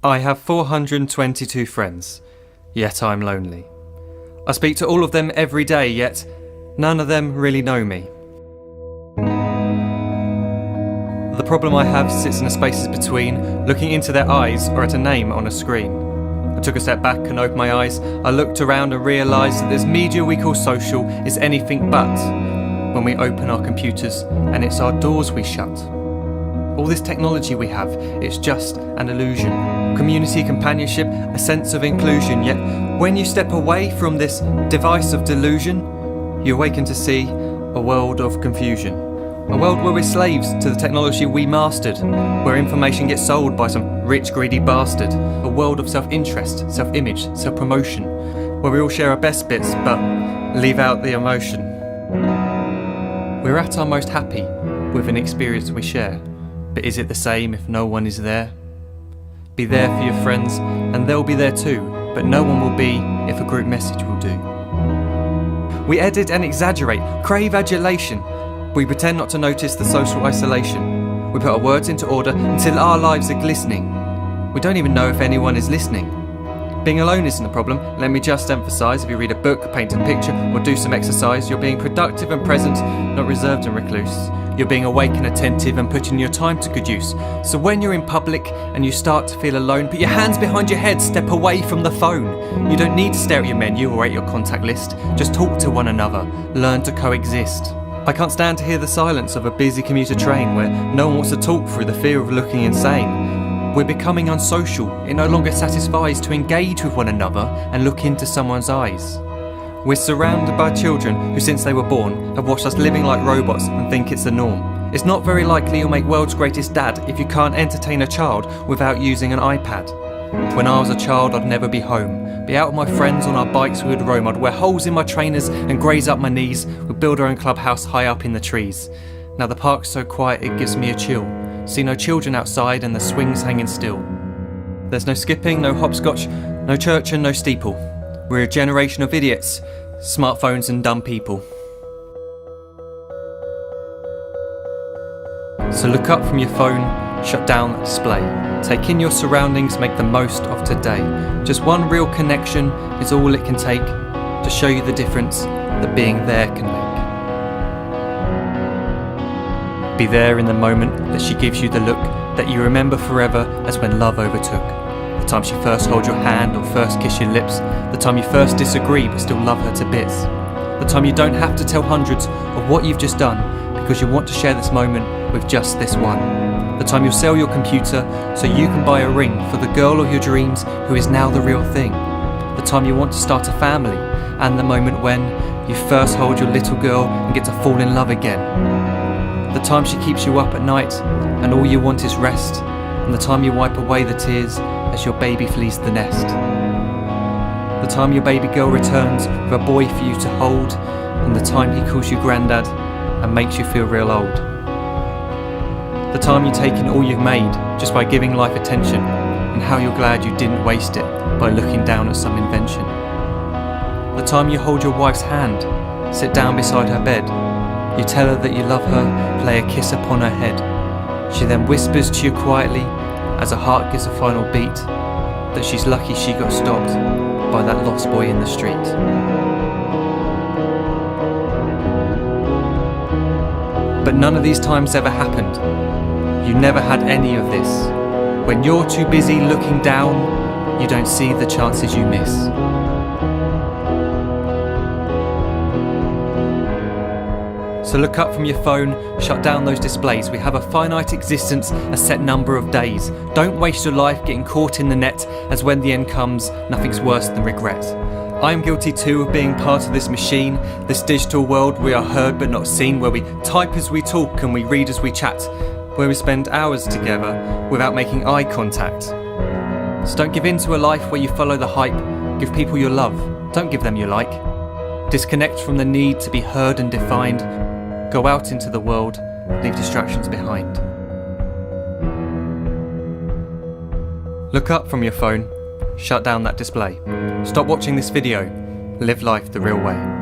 I have 422 friends, yet I'm lonely. I speak to all of them every day, yet none of them really know me. The problem I have sits in the spaces between looking into their eyes or at a name on a screen. I took a step back and opened my eyes. I looked around and realised that this media we call social is anything but when we open our computers and it's our doors we shut. All this technology we have, it's just an illusion. Community, companionship, a sense of inclusion. Yet when you step away from this device of delusion, you awaken to see a world of confusion. A world where we're slaves to the technology we mastered, where information gets sold by some rich, greedy bastard. A world of self-interest, self-image, self-promotion, where we all share our best bits but leave out the emotion. We're at our most happy with an experience we share. But is it the same if no one is there? Be there for your friends, and they'll be there too, but no one will be if a group message will do. We edit and exaggerate, crave adulation. We pretend not to notice the social isolation. We put our words into order until our lives are glistening. We don't even know if anyone is listening. Being alone isn't a problem. Let me just emphasise, if you read a book, paint a picture, or do some exercise, you're being productive and present, not reserved and recluse. You're being awake and attentive and putting your time to good use. So when you're in public and you start to feel alone, put your hands behind your head, step away from the phone. You don't need to stare at your menu or at your contact list. Just talk to one another, learn to coexist. I can't stand to hear the silence of a busy commuter train where no one wants to talk through the fear of looking insane. We're becoming unsocial. It no longer satisfies to engage with one another and look into someone's eyes. We're surrounded by children who, since they were born, have watched us living like robots and think it's the norm. It's not very likely you'll make world's greatest dad if you can't entertain a child without using an iPad. When I was a child, I'd never be home. Be out with my friends on our bikes, we would roam. I'd wear holes in my trainers and graze up my knees. We'd build our own clubhouse high up in the trees. Now the park's so quiet it gives me a chill. See no children outside and the swings hanging still. There's no skipping, no hopscotch, no church and no steeple. We're a generation of idiots, smartphones and dumb people. So look up from your phone, shut down the display. Take in your surroundings, make the most of today. Just one real connection is all it can take to show you the difference that being there can make. Be there in the moment that she gives you the look that you remember forever as when love overtook. The time she first holds your hand or first kiss your lips. The time you first disagree but still love her to bits. The time you don't have to tell hundreds of what you've just done because you want to share this moment with just this one. The time you'll sell your computer so you can buy a ring for the girl of your dreams who is now the real thing. The time you want to start a family, and the moment when you first hold your little girl and get to fall in love again. The time she keeps you up at night and all you want is rest, and the time you wipe away the tears as your baby flees the nest. The time your baby girl returns with a boy for you to hold, and the time he calls you granddad and makes you feel real old. The time you take in all you've made just by giving life attention, and how you're glad you didn't waste it by looking down at some invention. The time you hold your wife's hand, sit down beside her bed, you tell her that you love her, play a kiss upon her head. She then whispers to you quietly as her heart gives a final beat that she's lucky she got stopped by that lost boy in the street. But none of these times ever happened. You never had any of this. When you're too busy looking down, you don't see the chances you miss. So look up from your phone, shut down those displays. We have a finite existence, a set number of days. Don't waste your life getting caught in the net, as when the end comes, nothing's worse than regret. I am guilty too of being part of this machine, this digital world we are heard but not seen, where we type as we talk and we read as we chat, where we spend hours together without making eye contact. So don't give in to a life where you follow the hype. Give people your love, don't give them your like. Disconnect from the need to be heard and defined. Go out into the world, leave distractions behind. Look up from your phone, shut down that display. Stop watching this video, live life the real way.